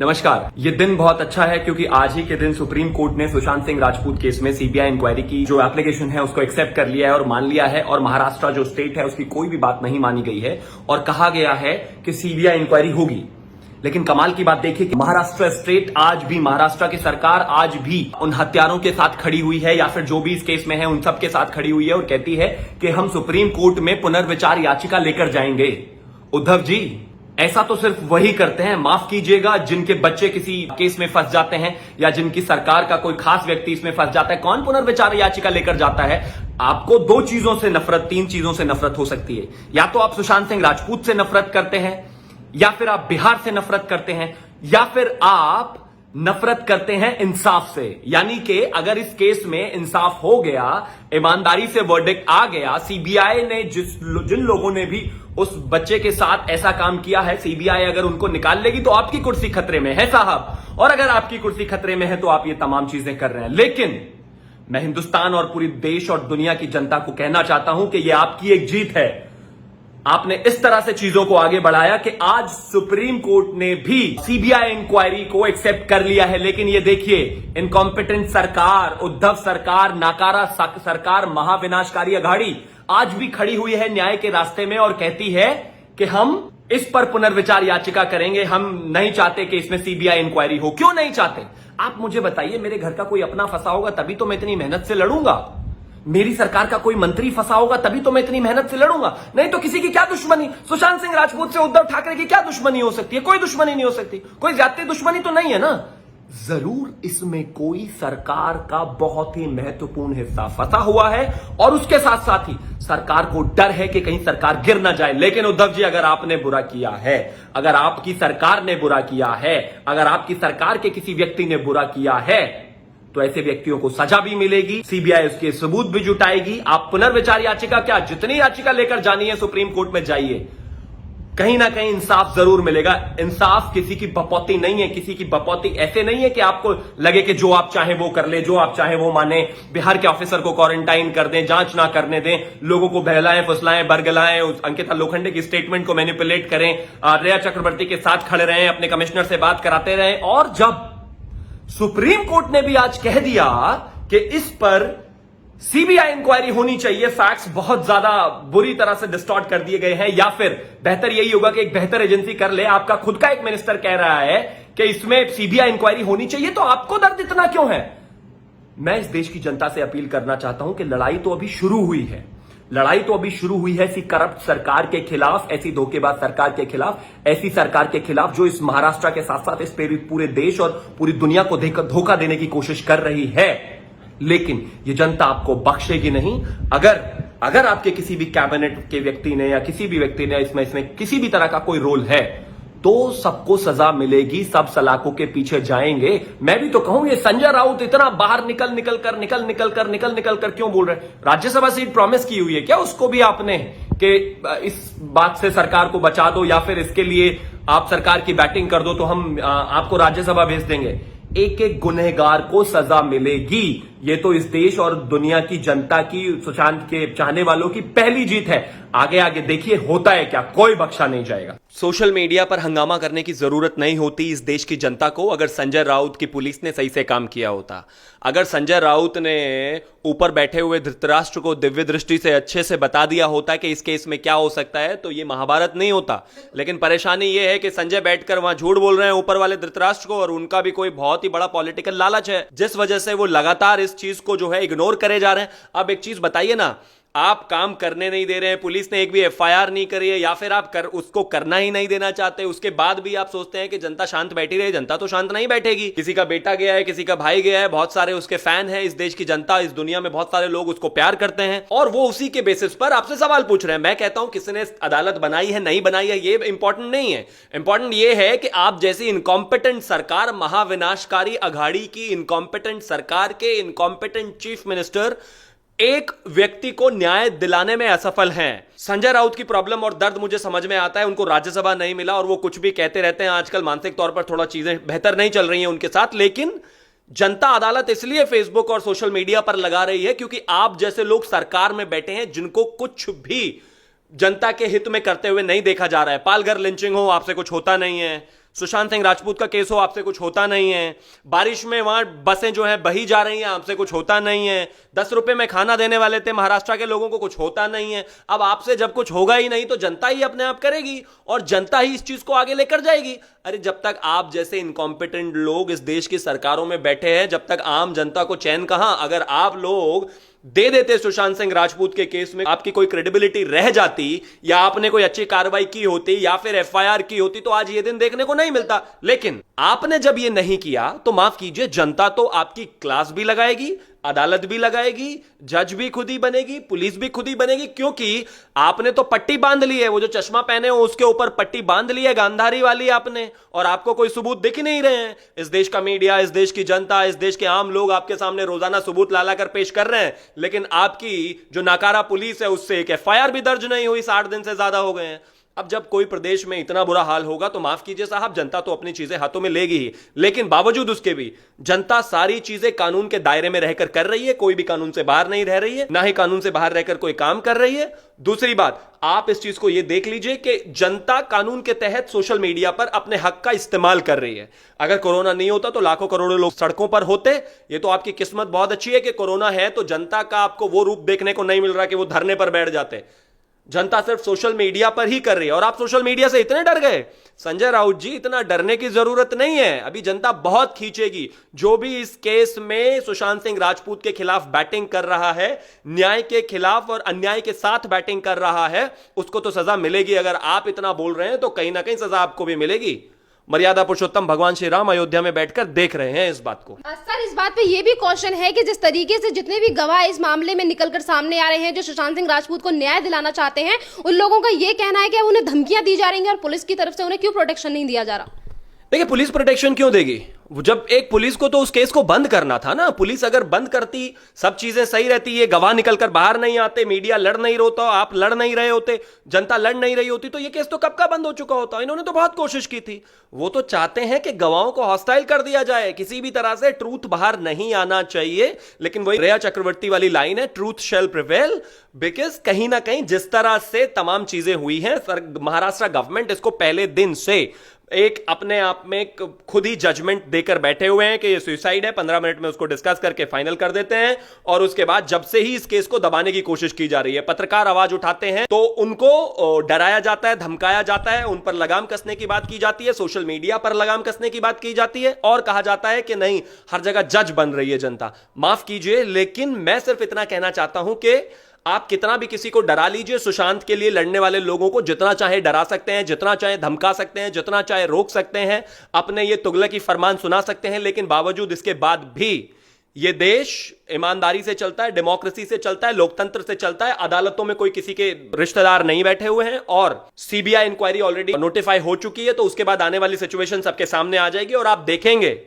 नमस्कार। ये दिन बहुत अच्छा है क्योंकि आज ही के दिन सुप्रीम कोर्ट ने सुशांत सिंह राजपूत केस में सीबीआई इंक्वायरी की जो एप्लीकेशन है उसको एक्सेप्ट कर लिया है और मान लिया है और महाराष्ट्र जो स्टेट है उसकी कोई भी बात नहीं मानी गई है और कहा गया है कि सीबीआई इंक्वायरी होगी। लेकिन कमाल की बात देखिए कि महाराष्ट्र स्टेट आज भी, महाराष्ट्र की सरकार आज भी उन हत्यारों के साथ खड़ी हुई है या फिर जो भी इस केस में है उन सब के साथ खड़ी हुई है और कहती है कि हम सुप्रीम कोर्ट में पुनर्विचार याचिका लेकर जाएंगे। उद्धव जी, ऐसा तो सिर्फ वही करते हैं, माफ कीजिएगा, जिनके बच्चे किसी केस में फंस जाते हैं या जिनकी सरकार का कोई खास व्यक्ति इसमें फंस जाता है। कौन पुनर्विचार याचिका लेकर जाता है? आपको दो चीजों से नफरत, तीन चीजों से नफरत हो सकती है। या तो आप सुशांत सिंह राजपूत से नफरत करते हैं, या फिर आप बिहार से नफरत करते हैं, या फिर आप नफरत करते हैं इंसाफ से। यानी कि अगर इस केस में इंसाफ हो गया, ईमानदारी से वर्डिक्ट आ गया, सीबीआई ने जिन लोगों ने भी उस बच्चे के साथ ऐसा काम किया है, सीबीआई अगर उनको निकाल लेगी तो आपकी कुर्सी खतरे में है साहब। और अगर आपकी कुर्सी खतरे में है तो आप ये तमाम चीजें कर रहे हैं। लेकिन मैं हिंदुस्तान और पूरी देश और दुनिया की जनता को कहना चाहता हूं कि यह आपकी एक जीत है। आपने इस तरह से चीजों को आगे बढ़ाया कि आज सुप्रीम कोर्ट ने भी सीबीआई इंक्वायरी को एक्सेप्ट कर लिया है। लेकिन ये देखिए, इनकॉम्पिटेंट सरकार, उद्धव सरकार, नाकारा सरकार, महाविनाशकारी अघाड़ी आज भी खड़ी हुई है न्याय के रास्ते में और कहती है कि हम इस पर पुनर्विचार याचिका करेंगे, हम नहीं चाहते कि इसमें सीबीआई इंक्वायरी हो। क्यों नहीं चाहते? आप मुझे बताइए। मेरे घर का कोई अपना फंसा होगा तभी तो मैं इतनी मेहनत से लड़ूंगा। मेरी सरकार का कोई मंत्री फंसा होगा तभी तो मैं इतनी मेहनत से लड़ूंगा। नहीं तो किसी की क्या दुश्मनी? सुशांत सिंह राजपूत से उद्धव ठाकरे की क्या दुश्मनी हो सकती है? कोई दुश्मनी नहीं हो सकती। कोई ज्यादा दुश्मनी तो नहीं है ना। जरूर इसमें कोई सरकार का बहुत ही महत्वपूर्ण हिस्सा फंसा हुआ है और उसके साथ साथ ही सरकार को डर है कि कहीं सरकार गिर ना जाए। लेकिन उद्धव जी, अगर आपने बुरा किया है, अगर आपकी सरकार ने बुरा किया है, अगर आपकी सरकार के किसी व्यक्ति ने बुरा किया है, तो ऐसे व्यक्तियों को सजा भी मिलेगी, सीबीआई उसके सबूत भी जुटाएगी। आप पुनर्विचार याचिका क्या, जितनी याचिका लेकर जानी है सुप्रीम कोर्ट में जाइए, कहीं ना कहीं इंसाफ जरूर मिलेगा। इंसाफ किसी की बपौती नहीं है, किसी की बपौती ऐसे नहीं है कि आपको लगे कि जो आप चाहें वो कर ले, जो आप चाहें वो माने, बिहार के ऑफिसर को क्वारंटाइन कर दें, जांच ना करने दें, लोगों को बहलाएं, फुसलाएं, बरगलाएं, अंकिता लोखंडे की स्टेटमेंट को मैनिपुलेट करें, रिया चक्रवर्ती के साथ खड़े रहें, अपने कमिश्नर से बात कराते रहें। और जब सुप्रीम कोर्ट ने भी आज कह दिया कि इस पर सीबीआई इंक्वायरी होनी चाहिए, फैक्ट्स बहुत ज्यादा बुरी तरह से डिस्टॉर्ट कर दिए गए हैं, या फिर बेहतर यही होगा कि एक बेहतर एजेंसी कर ले। आपका खुद का एक मिनिस्टर कह रहा है कि इसमें सीबीआई इंक्वायरी होनी चाहिए, तो आपको दर्द इतना क्यों है? मैं इस देश की जनता से अपील करना चाहता हूं कि लड़ाई तो अभी शुरू हुई है, लड़ाई तो अभी शुरू हुई है ऐसी करप्ट सरकार के खिलाफ, ऐसी धोखेबाज सरकार के खिलाफ, ऐसी सरकार के खिलाफ जो इस महाराष्ट्र के साथ साथ इस पूरे देश और पूरी दुनिया को धोखा देने की कोशिश कर रही है। लेकिन ये जनता आपको बख्शेगी नहीं। अगर आपके किसी भी कैबिनेट के व्यक्ति ने या किसी भी व्यक्ति ने इसमें किसी भी तरह का कोई रोल है तो सबको सजा मिलेगी, सब सलाखों के पीछे जाएंगे। मैं भी तो कहूं, ये संजय राउत इतना बाहर निकल कर क्यों बोल रहे हैं? राज्यसभा सीट प्रॉमिस की हुई है क्या उसको भी आपने कि इस बात से सरकार को बचा दो या फिर इसके लिए आप सरकार की बैटिंग कर दो तो हम आपको राज्यसभा भेज देंगे। एक एक गुनहगार को सजा मिलेगी। ये तो इस देश और दुनिया की जनता की, सुशांत के चाहने वालों की पहली जीत है। आगे आगे देखिए होता है क्या, कोई बख्शा नहीं जाएगा। सोशल मीडिया पर हंगामा करने की जरूरत नहीं होती इस देश की जनता को, अगर संजय राउत की पुलिस ने सही से काम किया होता। अगर संजय राउत ने ऊपर बैठे हुए धृतराष्ट्र को दिव्य दृष्टि से अच्छे से बता दिया होता कि इस केस में क्या हो सकता है, तो ये महाभारत नहीं होता। लेकिन परेशानी ये है कि संजय बैठकर वहां झूठ बोल रहे हैं ऊपर वाले धृतराष्ट्र को, और उनका भी कोई बहुत ही बड़ा पॉलिटिकल लालच है जिस वजह से वो लगातार इस चीज को जो है इग्नोर करे जा रहे हैं। अब एक चीज बताइए ना, आप काम करने नहीं दे रहे हैं, पुलिस ने एक भी एफआईआर नहीं करी है, या फिर आप उसको करना ही नहीं देना चाहते, उसके बाद भी आप सोचते हैं कि जनता शांत बैठी रहे। जनता तो शांत नहीं बैठेगी। किसी का बेटा गया है, किसी का भाई गया है, बहुत सारे उसके फैन हैं। इस देश की जनता, इस दुनिया में बहुत सारे लोग उसको प्यार करते हैं और वो उसी के बेसिस पर आपसे सवाल पूछ रहे हैं। मैं कहता हूं किसी ने अदालत बनाई है नहीं बनाई है ये इंपॉर्टेंट नहीं है। इंपॉर्टेंट ये है कि आप जैसी इनकॉम्पिटेंट सरकार, महाविनाशकारी अघाड़ी की इनकॉम्पिटेंट सरकार के इनकॉम्पिटेंट चीफ मिनिस्टर एक व्यक्ति को न्याय दिलाने में असफल हैं। संजय राउत की प्रॉब्लम और दर्द मुझे समझ में आता है। उनको राज्यसभा नहीं मिला और वो कुछ भी कहते रहते हैं। आजकल मानसिक तौर पर थोड़ा चीजें बेहतर नहीं चल रही हैं उनके साथ, लेकिन जनता अदालत इसलिए फेसबुक और सोशल मीडिया पर लगा रही है क्योंकि आप जैसे लोग सरकार में बैठे हैं जिनको कुछ भी जनता के हित में करते हुए नहीं देखा जा रहा है। पालघर लिंचिंग हो, आपसे कुछ होता नहीं है। सुशांत सिंह राजपूत का केस हो, आपसे कुछ होता नहीं है। बारिश में वहां बसें जो है बही जा रही हैं, आपसे कुछ होता नहीं है। 10 रुपए में खाना देने वाले थे महाराष्ट्र के लोगों को, कुछ होता नहीं है। अब आपसे जब कुछ होगा ही नहीं तो जनता ही अपने आप करेगी और जनता ही इस चीज को आगे लेकर जाएगी। अरे जब तक आप जैसे इनकॉम्पिटेंट लोग इस देश की सरकारों में बैठे हैं, जब तक आम जनता को चैन कहां। अगर आप लोग दे देते सुशांत सिंह राजपूत के केस में, आपकी कोई क्रेडिबिलिटी रह जाती या आपने कोई अच्छी कार्रवाई की होती या फिर एफआईआर की होती तो आज ये दिन देखने को नहीं मिलता। लेकिन आपने जब ये नहीं किया तो माफ कीजिए, जनता तो आपकी क्लास भी लगाएगी, अदालत भी लगाएगी, जज भी खुद ही बनेगी, पुलिस भी खुद ही बनेगी, क्योंकि आपने तो पट्टी बांध ली है। वो जो चश्मा पहने हो उसके ऊपर पट्टी बांध ली है, गांधारी वाली आपने, और आपको कोई सबूत दिख ही नहीं रहे हैं। इस देश का मीडिया, इस देश की जनता, इस देश के आम लोग आपके सामने रोजाना सबूत ला कर पेश कर रहे हैं, लेकिन आपकी जो नाकारा पुलिस है उससे एक एफआईआर भी दर्ज नहीं हुई। 60 दिन से ज्यादा हो गए हैं। अब जब कोई प्रदेश में इतना बुरा हाल होगा तो माफ कीजिए साहब, जनता तो अपनी चीजें हाथों में लेगी ही, लेकिन बावजूद उसके भी जनता सारी चीजें कानून के दायरे में रहकर कर रही है। कोई भी कानून से बाहर नहीं रह रही है, ना ही कानून से बाहर रहकर कोई काम कर रही है। दूसरी बात, आप इस चीज को यह देख लीजिए कि जनता कानून के तहत सोशल मीडिया पर अपने हक का इस्तेमाल कर रही है। अगर कोरोना नहीं होता तो लाखों करोड़ों लोग सड़कों पर होते। ये तो आपकी किस्मत बहुत अच्छी है कि कोरोना है तो जनता का आपको वो रूप देखने को नहीं मिल रहा कि वो धरने पर बैठ जाते। जनता सिर्फ सोशल मीडिया पर ही कर रही है और आप सोशल मीडिया से इतने डर गए। संजय राउत जी, इतना डरने की जरूरत नहीं है। अभी जनता बहुत खींचेगी। जो भी इस केस में सुशांत सिंह राजपूत के खिलाफ बैटिंग कर रहा है, न्याय के खिलाफ और अन्याय के साथ बैटिंग कर रहा है, उसको तो सजा मिलेगी। अगर आप इतना बोल रहे हैं तो कहीं ना कहीं सजा आपको भी मिलेगी। मर्यादा पुरुषोत्तम भगवान श्री राम अयोध्या में बैठकर देख रहे हैं इस बात को। सर, इस बात पे ये भी क्वेश्चन है कि जिस तरीके से जितने भी गवाह इस मामले में निकलकर सामने आ रहे हैं, जो सुशांत सिंह राजपूत को न्याय दिलाना चाहते हैं, उन लोगों का ये कहना है कि उन्हें धमकियां दी जा रही हैं और पुलिस की तरफ से उन्हें क्यों प्रोटेक्शन नहीं दिया जा रहा। देखिए, पुलिस प्रोटेक्शन क्यों देगी? जब एक पुलिस को तो उस केस को बंद करना था ना। पुलिस अगर बंद करती, सब चीजें सही रहती, ये गवाह निकलकर बाहर नहीं आते, मीडिया लड़ नहीं रोता, आप लड़ नहीं रहे होते, जनता लड़ नहीं रही होती, तो ये केस तो कब का बंद हो चुका होता। इन्होंने तो बहुत कोशिश की थी। वो तो चाहते हैं कि गवाहों को हॉस्टाइल कर दिया जाए, किसी भी तरह से ट्रूथ बाहर नहीं आना चाहिए। लेकिन वही रेया चक्रवर्ती वाली लाइन है, ट्रूथ शैल प्रिवेल। बिकॉज कहीं ना कहीं जिस तरह से तमाम चीजें हुई हैं, महाराष्ट्र गवर्नमेंट इसको पहले दिन से एक अपने आप में खुद ही जजमेंट देकर बैठे हुए हैं कि ये सुसाइड है। 15 मिनट में उसको डिस्कस करके फाइनल कर देते हैं और उसके बाद जब से ही इस केस को दबाने की कोशिश की जा रही है, पत्रकार आवाज उठाते हैं तो उनको डराया जाता है, धमकाया जाता है, उन पर लगाम कसने की बात की जाती है, सोशल मीडिया पर लगाम कसने की बात की जाती है और कहा जाता है कि नहीं, हर जगह जज बन रही है जनता। माफ कीजिए, लेकिन मैं सिर्फ इतना कहना चाहता हूं कि आप कितना भी किसी को डरा लीजिए, सुशांत के लिए लड़ने वाले लोगों को जितना चाहे डरा सकते हैं, जितना चाहे धमका सकते हैं, जितना चाहे रोक सकते हैं, अपने ये तुगलकी फरमान सुना सकते हैं, लेकिन बावजूद इसके बाद भी ये देश ईमानदारी से चलता है, डेमोक्रेसी से चलता है, लोकतंत्र से चलता है। अदालतों में कोई किसी के रिश्तेदार नहीं बैठे हुए हैं और सीबीआई इंक्वायरी ऑलरेडी नोटिफाई हो चुकी है, तो उसके बाद आने वाली सिचुएशन सबके सामने आ जाएगी और आप देखेंगे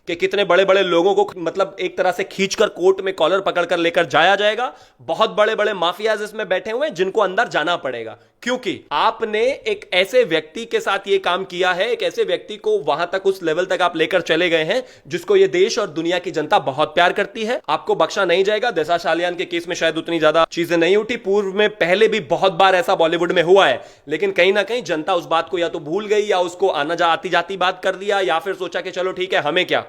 कि कितने बड़े बड़े लोगों को मतलब एक तरह से खींचकर कोर्ट में कॉलर पकड़कर लेकर जाया जाएगा। बहुत बड़े बड़े माफियाज इसमें बैठे हुए हैं जिनको अंदर जाना पड़ेगा, क्योंकि आपने एक ऐसे व्यक्ति के साथ यह काम किया है, एक ऐसे व्यक्ति को वहां तक, उस लेवल तक आप लेकर चले गए हैं जिसको यह देश और दुनिया की जनता बहुत प्यार करती है। आपको बख्शा नहीं जाएगा। दिशा सालियान के केस में शायद उतनी ज्यादा चीजें नहीं उठी, पूर्व में पहले भी बहुत बार ऐसा बॉलीवुड में हुआ है, लेकिन कहीं ना कहीं जनता उस बात को या तो भूल गई या उसको आती जाती बात कर दिया या फिर सोचा कि चलो ठीक है, हमें क्या।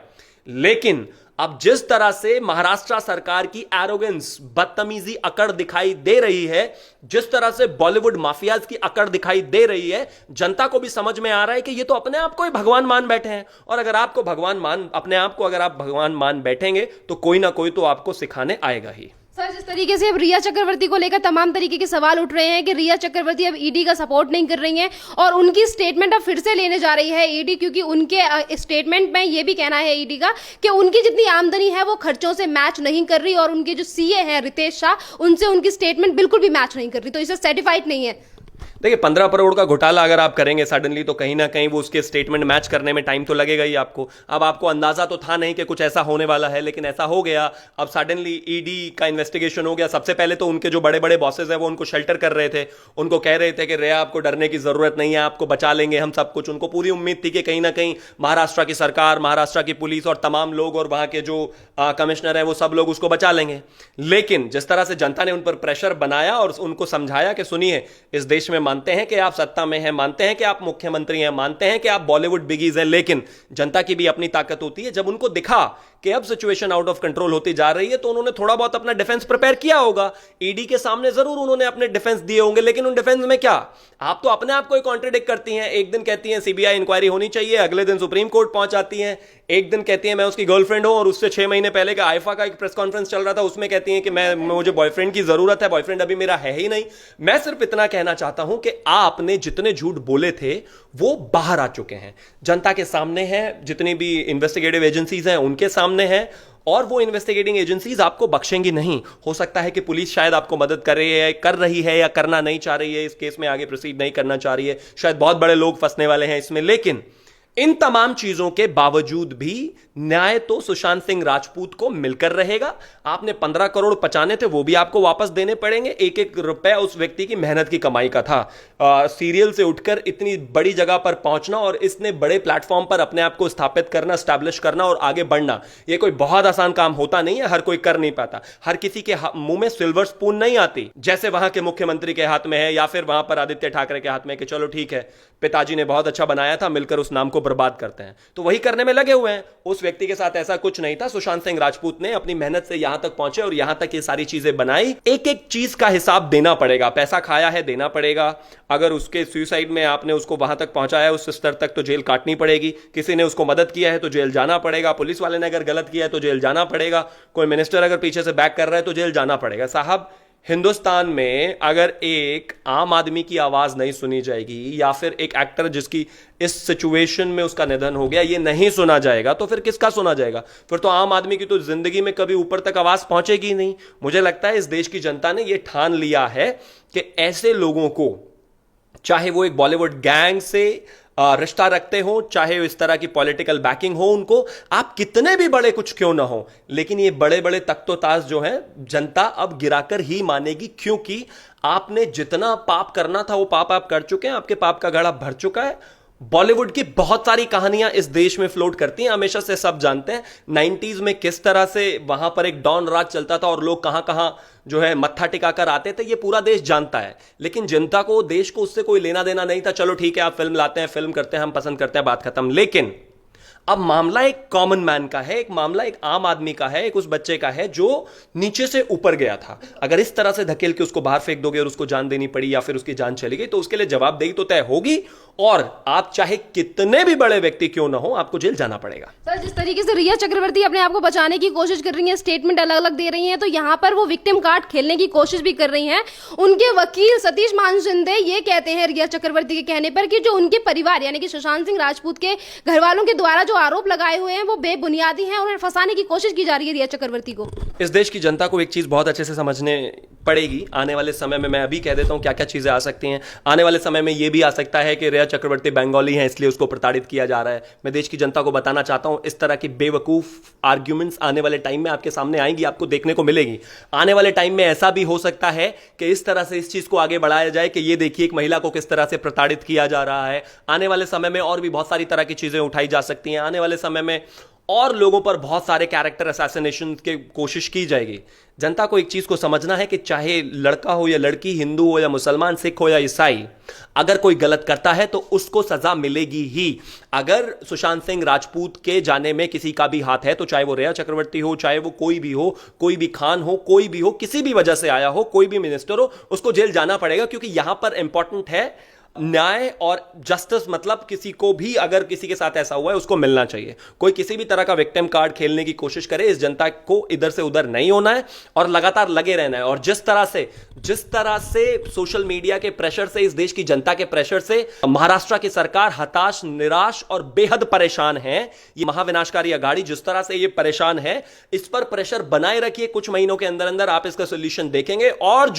लेकिन अब जिस तरह से महाराष्ट्र सरकार की एरोगेंस, बदतमीजी, अकड़ दिखाई दे रही है, जिस तरह से बॉलीवुड माफियाज की अकड़ दिखाई दे रही है, जनता को भी समझ में आ रहा है कि ये तो अपने आप को ही भगवान मान बैठे हैं। और अगर आपको अपने आप को अगर आप भगवान मान बैठेंगे तो कोई ना कोई तो आपको सिखाने आएगा ही। सर, जिस तरीके से अब रिया चक्रवर्ती को लेकर तमाम तरीके के सवाल उठ रहे हैं कि रिया चक्रवर्ती अब ईडी का सपोर्ट नहीं कर रही हैं और उनकी स्टेटमेंट अब फिर से लेने जा रही है ईडी, क्योंकि उनके स्टेटमेंट में ये भी कहना है ईडी का कि उनकी जितनी आमदनी है वो खर्चों से मैच नहीं कर रही और उनके जो सीए हैं रितेश शाह, उनसे उनकी स्टेटमेंट बिल्कुल भी मैच नहीं कर रही, तो इसे सर्टिफाइड नहीं है। देखिए, 15 करोड़ का घोटाला अगर आप करेंगे सडनली तो कहीं ना कहीं वो उसके स्टेटमेंट मैच करने में टाइम तो लगेगा ही आपको। अब आपको अंदाजा तो था नहीं कि कुछ ऐसा होने वाला है, लेकिन ऐसा हो गया। अब सडनली ईडी का इन्वेस्टिगेशन हो गया। सबसे पहले तो उनके जो बड़े बड़े बॉसेस हैं वो उनको शेल्टर कर रहे थे, उनको कह रहे थे कि रेया आपको डरने की जरूरत नहीं है, आपको बचा लेंगे हम सब कुछ। उनको पूरी उम्मीद थी कि कहीं ना कहीं महाराष्ट्र की सरकार, महाराष्ट्र की पुलिस और तमाम लोग और वहां के जो कमिश्नर है वो सब लोग उसको बचा लेंगे। लेकिन जिस तरह से जनता ने उन पर प्रेशर बनाया और उनको समझाया कि सुनिए, इस देश में मानते हैं कि आप सत्ता में हैं, मानते हैं कि आप मुख्यमंत्री हैं, मानते हैं कि आप बॉलीवुड बिगीज हैं, लेकिन जनता की भी अपनी ताकत होती है। जब उनको दिखा कि अब सिचुएशन आउट ऑफ कंट्रोल होती जा रही है तो उन्होंने थोड़ा बहुत अपना डिफेंस प्रिपेयर किया होगा। ईडी के सामने जरूर उन्होंने अपने डिफेंस दिए होंगे, लेकिन उन डिफेंस में क्या, आप तो अपने आप को ही कॉन्ट्रडिक्ट करती हैं। एक दिन कहती हैं सीबीआई इंक्वायरी होनी चाहिए, अगले दिन सुप्रीम कोर्ट पहुंच जाती हैं। एक दिन कहती हैं मैं उसकी गर्लफ्रेंड हूं, और उससे 6 महीने पहले का आईफा का एक प्रेस कॉन्फ्रेंस चल रहा था, उसमें कहती हैं कि मुझे बॉयफ्रेंड की जरूरत है, बॉयफ्रेंड अभी मेरा है ही नहीं। मैं सिर्फ इतना कहना चाहता हूं कि आपने जितने झूठ बोले थे वो बाहर आ चुके हैं, जनता के सामने हैं, जितनी भी इन्वेस्टिगेटिव एजेंसीज हैं उनके सामने हैं, और वो इन्वेस्टिगेटिंग एजेंसीज आपको बख्शेंगी नहीं। हो सकता है कि पुलिस शायद आपको मदद कर रही है या करना नहीं चाह रही है, इस केस में आगे प्रोसीड नहीं करना चाह रही है, शायद बहुत बड़े लोग फंसने वाले हैं इसमें, लेकिन इन तमाम चीजों के बावजूद भी न्याय तो सुशांत सिंह राजपूत को मिलकर रहेगा। आपने 15 करोड़ बचाने थे, वो भी आपको वापस देने पड़ेंगे। एक एक रुपए उस व्यक्ति की मेहनत की कमाई का था। सीरियल से उठकर इतनी बड़ी जगह पर पहुंचना और इसने बड़े प्लेटफॉर्म पर अपने आप को स्थापित करना, स्टैब्लिश करना और आगे बढ़ना, यह कोई बहुत आसान काम होता नहीं है, हर कोई कर नहीं पाता। हर किसी के मुंह में सिल्वर स्पून नहीं आती, जैसे वहां के मुख्यमंत्री के हाथ में है या फिर वहां पर आदित्य ठाकरे के हाथ में कि चलो ठीक है, पिताजी ने बहुत अच्छा बनाया था, मिलकर उस नाम को बर्बाद करते हैं, तो वही करने में लगे हुए हैं। उस व्यक्ति के साथ ऐसा कुछ नहीं था। सुशांत सिंह राजपूत ने अपनी मेहनत से यहां तक पहुंचे और यहां तक ये सारी चीजें बनाई। एक एक चीज का हिसाब देना पड़ेगा, पैसा खाया है देना पड़ेगा। अगर उसके सुसाइड में आपने उसको वहां तक पहुंचाया, उस स्तर तक, तो जेल काटनी पड़ेगी। किसी ने उसको मदद किया है तो जेल जाना पड़ेगा। पुलिस वाले ने अगर गलत किया है तो जेल जाना पड़ेगा। कोई मिनिस्टर अगर पीछे से बैक कर रहा है तो जेल जाना पड़ेगा। साहब, हिंदुस्तान में अगर एक आम आदमी की आवाज नहीं सुनी जाएगी या फिर एक एक्टर जिसकी इस सिचुएशन में उसका निधन हो गया ये नहीं सुना जाएगा, तो फिर किसका सुना जाएगा? फिर तो आम आदमी की तो जिंदगी में कभी ऊपर तक आवाज पहुंचेगी नहीं। मुझे लगता है इस देश की जनता ने यह ठान लिया है कि ऐसे लोगों को, चाहे वो एक बॉलीवुड गैंग से रिश्ता रखते हो, चाहे इस तरह की पॉलिटिकल बैकिंग हो उनको, आप कितने भी बड़े कुछ क्यों ना हो, लेकिन ये बड़े बड़े तख्तोताज जो हैं जनता अब गिराकर ही मानेगी, क्योंकि आपने जितना पाप करना था वो पाप आप कर चुके हैं। आपके पाप का घड़ा भर चुका है। बॉलीवुड की बहुत सारी कहानियां इस देश में फ्लोट करती हैं, हमेशा से सब जानते हैं 90s में किस तरह से वहां पर एक डॉन राज चलता था और लोग कहां कहां जो है मत्था टिकाकर आते थे, ये पूरा देश जानता है। लेकिन जनता को, देश को उससे कोई लेना देना नहीं था। चलो ठीक है, आप फिल्म लाते हैं, फिल्म करते हैं, हम पसंद करते हैं, बात खत्म। लेकिन अब मामला एक कॉमन मैन का है, एक मामला एक आम आदमी का है, एक उस बच्चे का है जो नीचे से ऊपर गया था। अगर इस तरह से धकेल के उसको बाहर फेंक दोगे और उसको जान देनी पड़ी या फिर उसकी जान चली गई, तो उसके लिए जवाबदेही तो तय होगी, और आप चाहे कितने भी बड़े व्यक्ति क्यों ना हो, आपको जेल जाना पड़ेगा। सर, जिस तरीके से रिया चक्रवर्ती अपने आप को बचाने की कोशिश कर रही हैं, स्टेटमेंट अलग अलग दे रही हैं, तो यहाँ पर वो विक्टिम कार्ड खेलने की कोशिश भी कर रही हैं। उनके वकील सतीश मान शिंदे ये कहते हैं रिया चक्रवर्ती के कहने पर कि जो उनके परिवार यानी कि सुशांत सिंह राजपूत के घर वालों के द्वारा जो आरोप लगाए हुए हैं वो बेबुनियादी हैं, उन्हें फंसाने की कोशिश की जा रही है रिया चक्रवर्ती को। इस देश की जनता को एक चीज बहुत अच्छे से समझने पड़ेगी आने वाले समय में। मैं अभी कह देता हूं क्या क्या चीजें आ सकती हैं आने वाले समय में। यह भी आ सकता है कि रिया चक्रवर्ती बंगाली है इसलिए उसको प्रताड़ित किया जा रहा है। मैं देश की जनता को बताना चाहता हूं, इस तरह की बेवकूफ आर्ग्यूमेंट्स आने वाले टाइम में आपके सामने आएंगी, आपको देखने को मिलेगी। आने वाले टाइम में ऐसा भी हो सकता है कि इस तरह से इस चीज को आगे बढ़ाया जाए कि ये देखिए एक महिला को किस तरह से प्रताड़ित किया जा रहा है। आने वाले समय में और भी बहुत सारी तरह की चीजें उठाई जा सकती हैं। आने वाले समय में और लोगों पर बहुत सारे कैरेक्टर असैसिनेशन की कोशिश की जाएगी। जनता को एक चीज को समझना है कि चाहे लड़का हो या लड़की, हिंदू हो या मुसलमान, सिख हो या ईसाई, अगर कोई गलत करता है तो उसको सजा मिलेगी ही। अगर सुशांत सिंह राजपूत के जाने में किसी का भी हाथ है, तो चाहे वो रिया चक्रवर्ती हो, चाहे वो कोई भी हो, कोई भी खान हो, कोई भी हो, किसी भी वजह से आया हो, कोई भी मिनिस्टर हो, उसको जेल जाना पड़ेगा। क्योंकि यहां पर इंपॉर्टेंट है न्याय और जस्टिस। मतलब किसी को भी अगर किसी के साथ ऐसा हुआ है उसको मिलना चाहिए। कोई किसी भी तरह का विक्टिम कार्ड खेलने की कोशिश करे, इस जनता को इधर से उधर नहीं होना है और लगातार लगे रहना है। और जिस तरह से सोशल मीडिया के प्रेशर से, इस देश की जनता के प्रेशर से महाराष्ट्र की सरकार हताश, निराश और बेहद परेशान है। ये महाविनाशकारी अघाड़ी जिस तरह से ये परेशान है, इस पर प्रेशर बनाए रखिए। कुछ महीनों के अंदर अंदर आप इसका सोल्यूशन देखेंगे और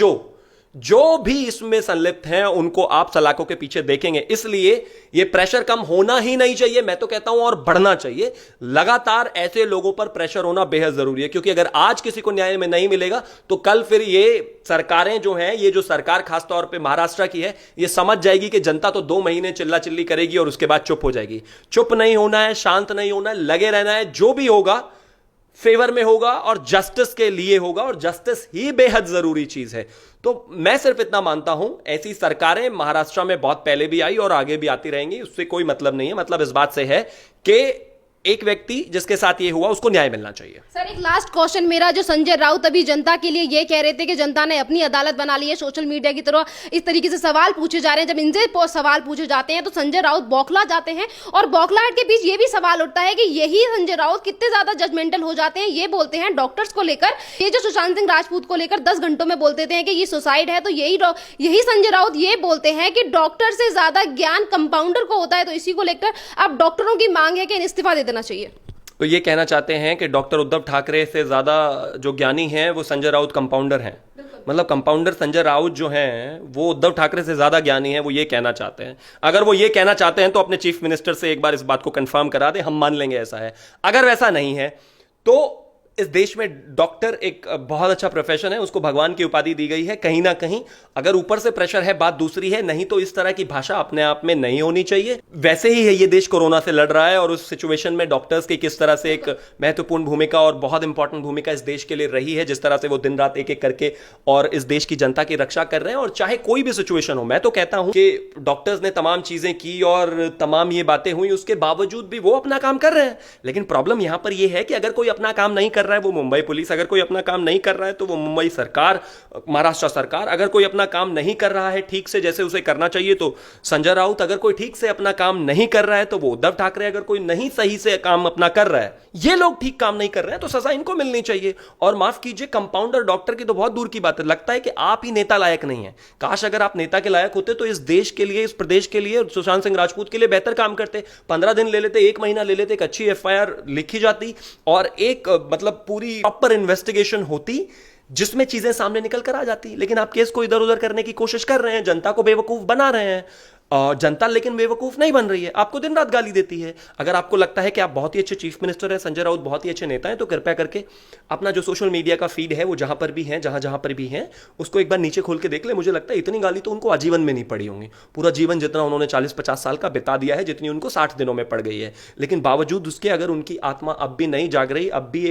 जो भी इसमें संलिप्त हैं उनको आप सलाखों के पीछे देखेंगे। इसलिए यह प्रेशर कम होना ही नहीं चाहिए, मैं तो कहता हूं और बढ़ना चाहिए। लगातार ऐसे लोगों पर प्रेशर होना बेहद जरूरी है, क्योंकि अगर आज किसी को न्याय में नहीं मिलेगा तो कल फिर ये सरकारें जो हैं, ये जो सरकार खासतौर पे महाराष्ट्र की है, ये समझ जाएगी कि जनता तो 2 महीने चिल्ला चिल्ली करेगी और उसके बाद चुप हो जाएगी। चुप नहीं होना है, शांत नहीं होना है, लगे रहना है। जो भी होगा फेवर में होगा और जस्टिस के लिए होगा, और जस्टिस ही बेहद जरूरी चीज है। तो मैं सिर्फ इतना मानता हूं, ऐसी सरकारें महाराष्ट्र में बहुत पहले भी आई और आगे भी आती रहेंगी, उससे कोई मतलब नहीं है। मतलब इस बात से है कि एक व्यक्ति जिसके साथ ये हुआ उसको न्याय मिलना चाहिए। सर एक लास्ट क्वेश्चन मेरा, जो संजय राउत अभी जनता के लिए ये कह रहे थे कि जनता ने अपनी अदालत बना ली है, सोशल मीडिया की तरह इस तरीके से सवाल पूछे जा रहे हैं, जब इनसे सवाल पूछे जाते हैं तो संजय राउत बौखला जाते हैं, और बौखलाहट के बीच ये भी सवाल उठता है कि यही संजय राउत कितने ज्यादा जजमेंटल हो जाते हैं। ये बोलते हैं डॉक्टर्स को लेकर, ये जो सुशांत सिंह राजपूत को लेकर 10 घंटों में बोलते थे कि ये सुसाइड है, तो यही संजय राउत ये बोलते हैं कि डॉक्टर से ज्यादा ज्ञान कंपाउंडर को होता है। तो इसी को लेकर अब डॉक्टरों की मांग है कि इस्तीफा दे देना चाहिए। तो ये कहना चाहते हैं कि डॉक्टर उद्धव ठाकरे से ज्यादा जो ज्ञानी हैं वो संजय राउत कंपाउंडर हैं। मतलब कंपाउंडर संजय राउत जो हैं वो उद्धव ठाकरे से ज्यादा ज्ञानी हैं, वो ये कहना चाहते हैं। अगर वो ये कहना चाहते हैं तो अपने चीफ मिनिस्टर से एक बार इस बात को कंफर्म करा दें, हम मान लेंगे ऐसा है। अगर वैसा नहीं है तो इस देश में डॉक्टर एक बहुत अच्छा प्रोफेशन है, उसको भगवान की उपाधि दी गई है। कहीं ना कहीं अगर ऊपर से प्रेशर है बात दूसरी है, नहीं तो इस तरह की भाषा अपने आप में नहीं होनी चाहिए। वैसे ही है ये देश कोरोना से लड़ रहा है और उस सिचुएशन में डॉक्टर्स की किस तरह से एक महत्वपूर्ण भूमिका और बहुत इंपॉर्टेंट भूमिका इस देश के लिए रही है, जिस तरह से वो दिन रात एक एक करके और इस देश की जनता की रक्षा कर रहे हैं। और चाहे कोई भी सिचुएशन हो, मैं तो कहता हूं कि डॉक्टर्स ने तमाम चीजें की और तमाम ये बातें हुई, उसके बावजूद भी वो अपना काम कर रहे हैं। लेकिन प्रॉब्लम यहां पर यह है कि अगर कोई अपना काम नहीं कर रहा है वो मुंबई पुलिस, अगर कोई अपना काम नहीं कर रहा है तो वो मुंबई सरकार, महाराष्ट्र सरकार, अगर कोई अपना काम नहीं कर रहा है ठीक से जैसे उसे करना चाहिए तो संजय राउत, अगर कोई ठीक से अपना काम नहीं कर रहा है तो वो उद्धव ठाकरे, अगर कोई नहीं सही से काम अपना कर रहा है, ये लोग ठीक काम नहीं कर रहे हैं तो सजा इनको मिलनी चाहिए। और माफ कीजिए, कंपाउंडर डॉक्टर की तो बहुत दूर की बात है, लगता है कि आप ही नेता लायक नहीं है। काश अगर आप नेता के लायक होते तो इस देश के लिए, इस प्रदेश के लिए, सुशांत सिंह राजपूत के लिए बेहतर काम करते। 15 दिन ले लेते, 1 महीना ले लेते, एक अच्छी एफआईआर लिखी जाती और एक मतलब पूरी प्रॉपर इन्वेस्टिगेशन होती जिसमें चीजें सामने निकल कर आ जाती। लेकिन आप केस को इधर उधर करने की कोशिश कर रहे हैं, जनता को बेवकूफ बना रहे हैं। जनता लेकिन बेवकूफ नहीं बन रही है, आपको दिन रात गाली देती है। अगर आपको लगता है कि आप बहुत ही अच्छे चीफ मिनिस्टर हैं, संजय राउत बहुत ही अच्छे नेता हैं, तो कृपया करके अपना जो सोशल मीडिया का फीड है वो जहां पर भी है, जहां पर भी है, उसको एक बार नीचे खोल के देख ले। मुझे लगता है इतनी गाली तो उनको आजीवन में नहीं पड़ी होंगी। पूरा जीवन जितना उन्होंने 40-50 साल का बिता दिया है, जितनी उनको 60 दिनों में पड़ गई है। लेकिन बावजूद उसके अगर उनकी आत्मा अब भी नहीं जाग रही, अब भी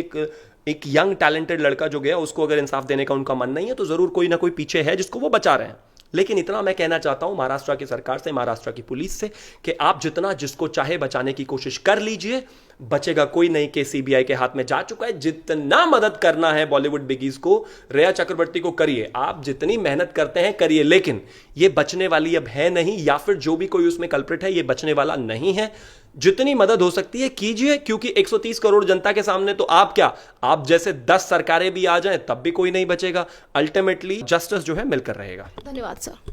एक यंग टैलेंटेड लड़का जो गया उसको अगर इंसाफ देने का उनका मन नहीं है, तो जरूर कोई ना कोई पीछे है जिसको वो बचा रहे हैं। लेकिन इतना मैं कहना चाहता हूं महाराष्ट्र की सरकार से, महाराष्ट्र की पुलिस से, कि आप जितना जिसको चाहे बचाने की कोशिश कर लीजिए, बचेगा कोई नहीं। कि सीबीआई के हाथ में जा चुका है। जितना मदद करना है बॉलीवुड बिगीज को, रिया चक्रवर्ती को करिए, आप जितनी मेहनत करते हैं करिए, लेकिन ये बचने वाली अब है नहीं, या फिर जो भी कोई उसमें कल्प्रिट है ये बचने वाला नहीं है। जितनी मदद हो सकती है कीजिए, क्योंकि 130 करोड़ जनता के सामने तो आप क्या, आप जैसे 10 सरकारें भी आ जाएं तब भी कोई नहीं बचेगा। अल्टीमेटली जस्टिस जो है मिलकर रहेगा। धन्यवाद सर।